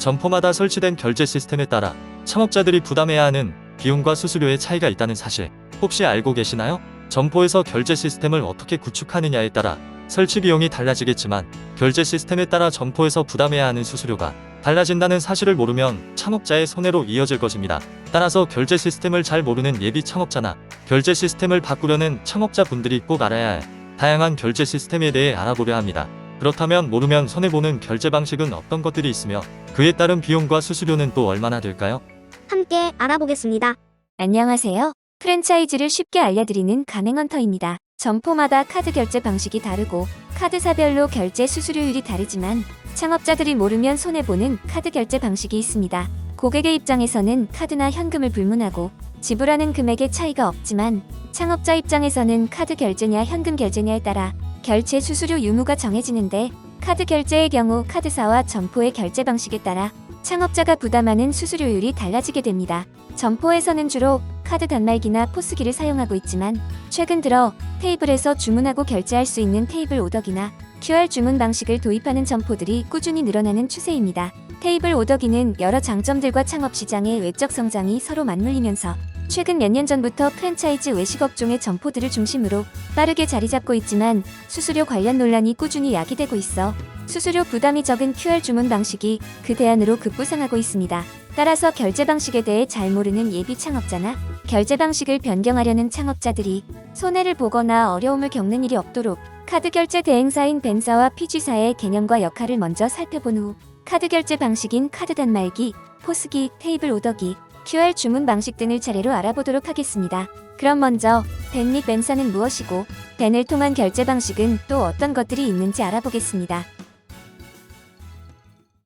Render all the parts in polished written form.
점포마다 설치된 결제 시스템에 따라 창업자들이 부담해야 하는 비용과 수수료의 차이가 있다는 사실 혹시 알고 계시나요? 점포에서 결제 시스템을 어떻게 구축하느냐에 따라 설치 비용이 달라지겠지만 결제 시스템에 따라 점포에서 부담해야 하는 수수료가 달라진다는 사실을 모르면 창업자의 손해로 이어질 것입니다. 따라서 결제 시스템을 잘 모르는 예비 창업자나 결제 시스템을 바꾸려는 창업자분들이 꼭 알아야 할 다양한 결제 시스템에 대해 알아보려 합니다. 그렇다면 모르면 손해보는 결제 방식은 어떤 것들이 있으며 그에 따른 비용과 수수료는 또 얼마나 될까요? 함께 알아보겠습니다. 안녕하세요. 프랜차이즈를 쉽게 알려드리는 가맹헌터입니다. 점포마다 카드 결제 방식이 다르고 카드사별로 결제 수수료율이 다르지만 창업자들이 모르면 손해보는 카드 결제 방식이 있습니다. 고객의 입장에서는 카드나 현금을 불문하고 지불하는 금액의 차이가 없지만 창업자 입장에서는 카드 결제냐 현금 결제냐에 따라 결제 수수료 유무가 정해지는데 카드 결제의 경우 카드사와 점포의 결제 방식에 따라 창업자가 부담하는 수수료율이 달라지게 됩니다. 점포에서는 주로 카드 단말기나 포스기를 사용하고 있지만 최근 들어 테이블에서 주문하고 결제할 수 있는 테이블 오더기나 QR 주문 방식을 도입하는 점포들이 꾸준히 늘어나는 추세입니다. 테이블 오더기는 여러 장점들과 창업시장의 외적 성장이 서로 맞물리면서 최근 몇 년 전부터 프랜차이즈 외식 업종의 점포들을 중심으로 빠르게 자리잡고 있지만 수수료 관련 논란이 꾸준히 야기되고 있어 수수료 부담이 적은 QR 주문 방식이 그 대안으로 급부상하고 있습니다. 따라서 결제 방식에 대해 잘 모르는 예비 창업자나 결제 방식을 변경하려는 창업자들이 손해를 보거나 어려움을 겪는 일이 없도록 카드 결제 대행사인 벤사와 피지사의 개념과 역할을 먼저 살펴본 후 카드 결제 방식인 카드 단말기, 포스기, 테이블 오더기, QR 주문 방식 등을 차례로 알아보도록 하겠습니다. 그럼 먼저 벤 및 벤사는 무엇이고 벤을 통한 결제 방식은 또 어떤 것들이 있는지 알아보겠습니다.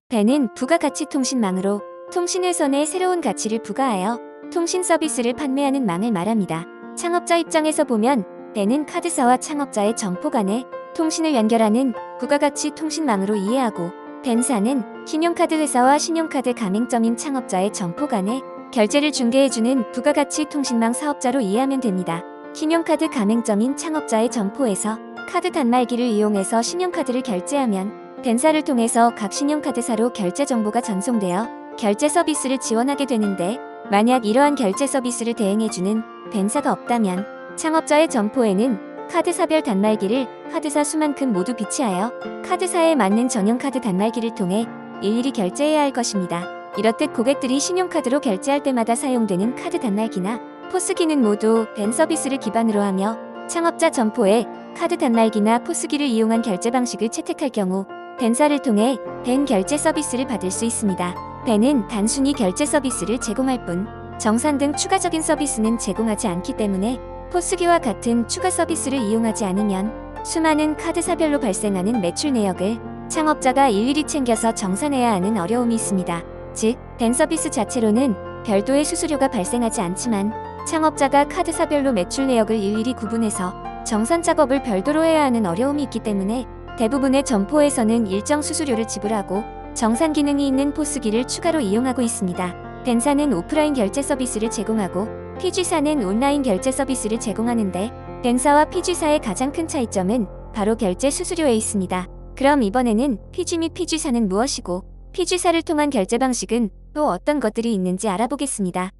벤은 부가가치 통신망으로 통신회선에 새로운 가치를 부과하여 통신 서비스를 판매하는 망을 말합니다. 창업자 입장에서 보면 벤은 카드사와 창업자의 점포 간의 통신을 연결하는 부가가치 통신망으로 이해하고 벤사는 신용카드 회사와 신용카드 가맹점인 창업자의 점포 간의 결제를 중개해주는 부가가치 통신망 사업자로 이해하면 됩니다. 신용카드 가맹점인 창업자의 점포에서 카드 단말기를 이용해서 신용카드를 결제하면 벤사를 통해서 각 신용카드사로 결제 정보가 전송되어 결제 서비스를 지원하게 되는데 만약 이러한 결제 서비스를 대행해주는 벤사가 없다면 창업자의 점포에는 카드사별 단말기를 카드사 수만큼 모두 비치하여 카드사에 맞는 전용 카드 단말기를 통해 일일이 결제해야 할 것입니다. 이렇듯 고객들이 신용카드로 결제할 때마다 사용되는 카드 단말기나 포스기는 모두 벤 서비스를 기반으로 하며 창업자 점포에 카드 단말기나 포스기를 이용한 결제 방식을 채택할 경우 벤사를 통해 벤 결제 서비스를 받을 수 있습니다. 벤은 단순히 결제 서비스를 제공할 뿐 정산 등 추가적인 서비스는 제공하지 않기 때문에 포스기와 같은 추가 서비스를 이용하지 않으면 수많은 카드사별로 발생하는 매출 내역을 창업자가 일일이 챙겨서 정산해야 하는 어려움이 있습니다. 즉, 벤 서비스 자체로는 별도의 수수료가 발생하지 않지만 창업자가 카드사별로 매출 내역을 일일이 구분해서 정산 작업을 별도로 해야 하는 어려움이 있기 때문에 대부분의 점포에서는 일정 수수료를 지불하고 정산 기능이 있는 포스기를 추가로 이용하고 있습니다. 벤사는 오프라인 결제 서비스를 제공하고 피지사는 온라인 결제 서비스를 제공하는데 벤사와 피지사의 가장 큰 차이점은 바로 결제 수수료에 있습니다. 그럼 이번에는 피지 및 피지사는 무엇이고 피지사를 통한 결제 방식은 또 어떤 것들이 있는지 알아보겠습니다.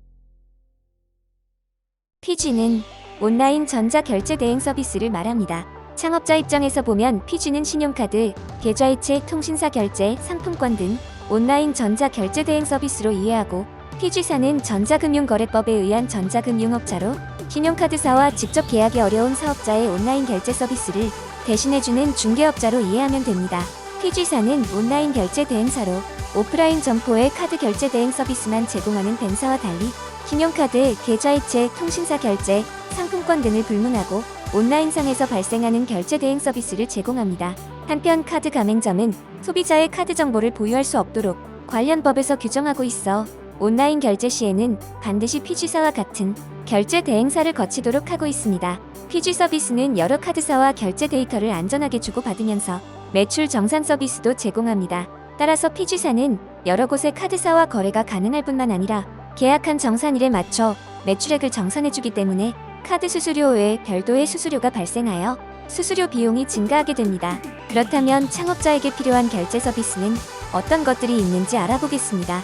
피지는 온라인 전자결제 대행 서비스를 말합니다. 창업자 입장에서 보면 피지는 신용카드, 계좌이체, 통신사 결제, 상품권 등 온라인 전자결제 대행 서비스로 이해하고 피지사는 전자금융거래법에 의한 전자금융업자로 신용카드사와 직접 계약이 어려운 사업자의 온라인 결제 서비스를 대신해주는 중개업자로 이해하면 됩니다. 피지사는 온라인 결제 대행사로 오프라인 점포의 카드 결제 대행 서비스만 제공하는 벤사와 달리 신용카드, 계좌이체, 통신사 결제, 상품권 등을 불문하고 온라인상에서 발생하는 결제 대행 서비스를 제공합니다. 한편 카드 가맹점은 소비자의 카드 정보를 보유할 수 없도록 관련 법에서 규정하고 있어 온라인 결제 시에는 반드시 피지사와 같은 결제 대행사를 거치도록 하고 있습니다. 피지 서비스는 여러 카드사와 결제 데이터를 안전하게 주고받으면서 매출 정산 서비스도 제공합니다. 따라서 피지사는 여러 곳의 카드사와 거래가 가능할 뿐만 아니라 계약한 정산일에 맞춰 매출액을 정산해주기 때문에 카드 수수료 외에 별도의 수수료가 발생하여 수수료 비용이 증가하게 됩니다. 그렇다면 창업자에게 필요한 결제 서비스는 어떤 것들이 있는지 알아보겠습니다.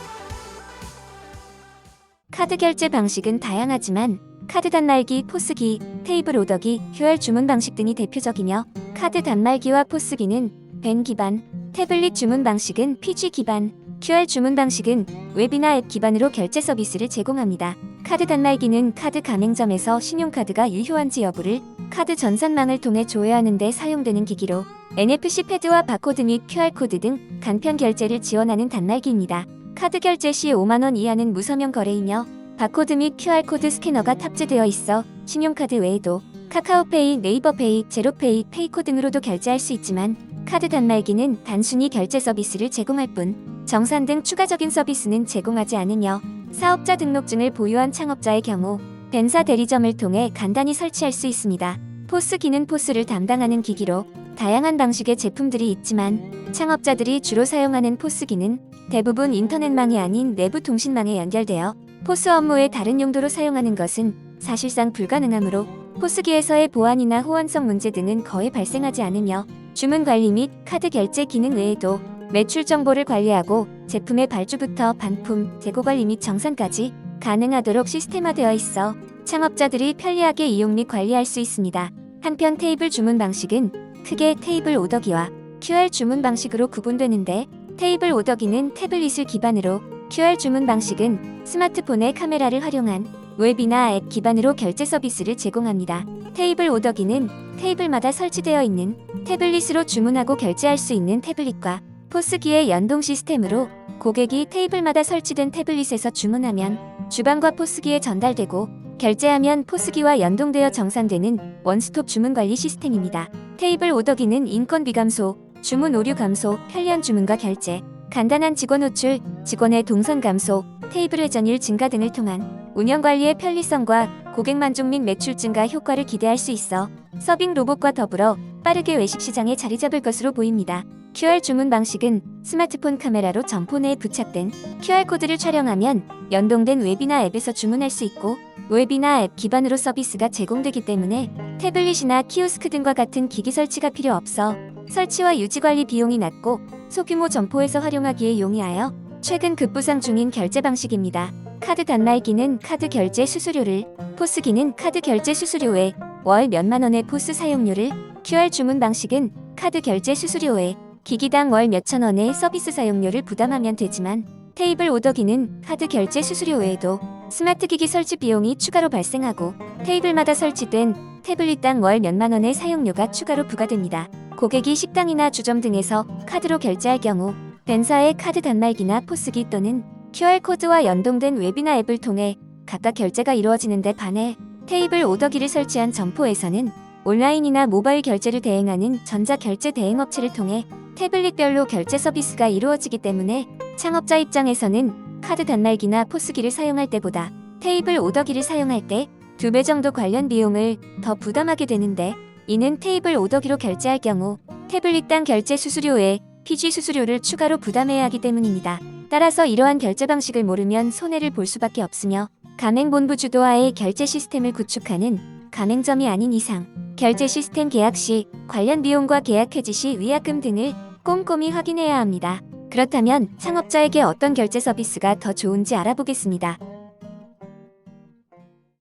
카드 결제 방식은 다양하지만 카드 단말기, 포스기, 테이블 오더기, QR 주문 방식 등이 대표적이며 카드 단말기와 포스기는 벤 기반, 태블릿 주문 방식은 PG 기반, QR 주문 방식은 웹이나 앱 기반으로 결제 서비스를 제공합니다. 카드 단말기는 카드 가맹점에서 신용카드가 유효한지 여부를 카드 전산망을 통해 조회하는 데 사용되는 기기로 NFC 패드와 바코드 및 QR코드 등 간편 결제를 지원하는 단말기입니다. 카드 결제 시 5만원 이하는 무서명 거래이며 바코드 및 QR코드 스캐너가 탑재되어 있어 신용카드 외에도 카카오페이, 네이버페이, 제로페이, 페이코 등으로도 결제할 수 있지만 카드 단말기는 단순히 결제 서비스를 제공할 뿐 정산 등 추가적인 서비스는 제공하지 않으며 사업자 등록증을 보유한 창업자의 경우 벤사 대리점을 통해 간단히 설치할 수 있습니다. 포스기는 포스를 담당하는 기기로 다양한 방식의 제품들이 있지만 창업자들이 주로 사용하는 포스기는 대부분 인터넷망이 아닌 내부 통신망에 연결되어 포스 업무에 다른 용도로 사용하는 것은 사실상 불가능하므로 포스기에서의 보안이나 호환성 문제 등은 거의 발생하지 않으며 주문 관리 및 카드 결제 기능 외에도 매출 정보를 관리하고 제품의 발주부터 반품, 재고 관리 및 정산까지 가능하도록 시스템화되어 있어 창업자들이 편리하게 이용 및 관리할 수 있습니다. 한편 테이블 주문 방식은 크게 테이블 오더기와 QR 주문 방식으로 구분되는데 테이블 오더기는 태블릿을 기반으로 QR 주문 방식은 스마트폰의 카메라를 활용한 웹이나 앱 기반으로 결제 서비스를 제공합니다. 테이블 오더기는 테이블마다 설치되어 있는 태블릿으로 주문하고 결제할 수 있는 태블릿과 포스기의 연동 시스템으로 고객이 테이블마다 설치된 태블릿에서 주문하면 주방과 포스기에 전달되고 결제하면 포스기와 연동되어 정산되는 원스톱 주문 관리 시스템입니다. 테이블 오더기는 인건비 감소, 주문 오류 감소, 편리한 주문과 결제, 간단한 직원 호출, 직원의 동선 감소, 테이블 회전율 증가 등을 통한 운영 관리의 편리성과 고객 만족 및 매출 증가 효과를 기대할 수 있어 서빙 로봇과 더불어 빠르게 외식 시장에 자리 잡을 것으로 보입니다. QR 주문 방식은 스마트폰 카메라로 점포 내에 부착된 QR코드를 촬영하면 연동된 웹이나 앱에서 주문할 수 있고 웹이나 앱 기반으로 서비스가 제공되기 때문에 태블릿이나 키오스크 등과 같은 기기 설치가 필요 없어 설치와 유지 관리 비용이 낮고 소규모 점포에서 활용하기에 용이하여 최근 급부상 중인 결제 방식입니다. 카드 단말기는 카드 결제 수수료를, 포스기는 카드 결제 수수료에 월 몇만 원의 포스 사용료를, QR 주문 방식은 카드 결제 수수료에 기기당 월 몇천 원의 서비스 사용료를 부담하면 되지만 테이블 오더기는 카드 결제 수수료 외에도 스마트 기기 설치 비용이 추가로 발생하고 테이블마다 설치된 태블릿당 월 몇만 원의 사용료가 추가로 부과됩니다. 고객이 식당이나 주점 등에서 카드로 결제할 경우 벤사의 카드 단말기나 포스기 또는 QR코드와 연동된 웹이나 앱을 통해 각각 결제가 이루어지는데 반해 테이블 오더기를 설치한 점포에서는 온라인이나 모바일 결제를 대행하는 전자결제 대행업체를 통해 태블릿별로 결제 서비스가 이루어지기 때문에 창업자 입장에서는 카드 단말기나 포스기를 사용할 때보다 테이블 오더기를 사용할 때 2배 정도 관련 비용을 더 부담하게 되는데 이는 테이블 오더기로 결제할 경우 태블릿당 결제 수수료에 PG 수수료를 추가로 부담해야 하기 때문입니다. 따라서 이러한 결제 방식을 모르면 손해를 볼 수밖에 없으며 가맹본부 주도하에 결제 시스템을 구축하는 가맹점이 아닌 이상 결제 시스템 계약 시 관련 비용과 계약 해지 시 위약금 등을 꼼꼼히 확인해야 합니다. 그렇다면 창업자에게 어떤 결제 서비스가 더 좋은지 알아보겠습니다.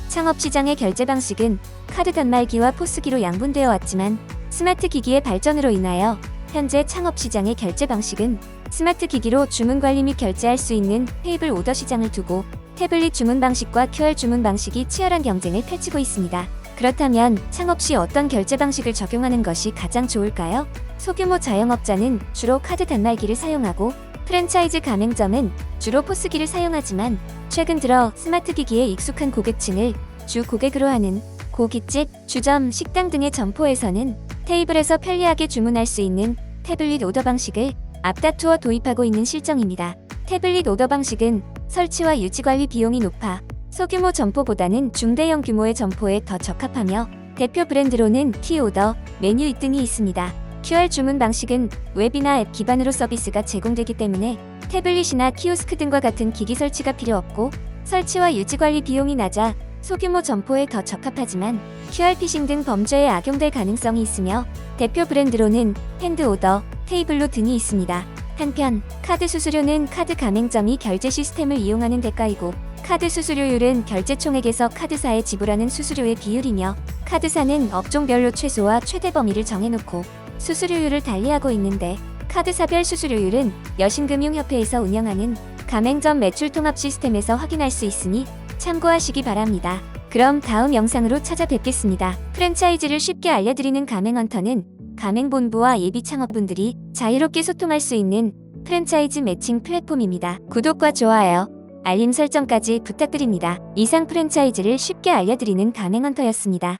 창업시장의 결제 방식은 카드 단말기와 포스기로 양분되어 왔지만 스마트 기기의 발전으로 인하여 현재 창업시장의 결제 방식은 스마트 기기로 주문 관리 및 결제할 수 있는 테이블 오더 시장을 두고 태블릿 주문 방식과 QR 주문 방식이 치열한 경쟁을 펼치고 있습니다. 그렇다면 창업 시 어떤 결제 방식을 적용하는 것이 가장 좋을까요? 소규모 자영업자는 주로 카드 단말기를 사용하고 프랜차이즈 가맹점은 주로 포스기를 사용하지만 최근 들어 스마트 기기에 익숙한 고객층을 주 고객으로 하는 고깃집, 주점, 식당 등의 점포에서는 테이블에서 편리하게 주문할 수 있는 태블릿 오더 방식을 앞다투어 도입하고 있는 실정입니다. 태블릿 오더 방식은 설치와 유지 관리 비용이 높아 소규모 점포보다는 중대형 규모의 점포에 더 적합하며 대표 브랜드로는 T오더, 메뉴잇 등이 있습니다. QR 주문 방식은 웹이나 앱 기반으로 서비스가 제공되기 때문에 태블릿이나 키오스크 등과 같은 기기 설치가 필요 없고 설치와 유지 관리 비용이 낮아 소규모 점포에 더 적합하지만 QR 피싱 등 범죄에 악용될 가능성이 있으며 대표 브랜드로는 핸드오더, 테이블로 등이 있습니다. 한편 카드 수수료는 카드 가맹점이 결제 시스템을 이용하는 대가이고, 카드 수수료율은 결제 총액에서 카드사에 지불하는 수수료의 비율이며, 카드사는 업종별로 최소와 최대 범위를 정해놓고 수수료율을 달리하고 있는데, 카드사별 수수료율은 여신금융협회에서 운영하는 가맹점 매출 통합 시스템에서 확인할 수 있으니 참고하시기 바랍니다. 그럼 다음 영상으로 찾아뵙겠습니다. 프랜차이즈를 쉽게 알려드리는 가맹헌터는 가맹본부와 예비 창업분들이 자유롭게 소통할 수 있는 프랜차이즈 매칭 플랫폼입니다. 구독과 좋아요, 알림 설정까지 부탁드립니다. 이상 프랜차이즈를 쉽게 알려드리는 가맹헌터였습니다.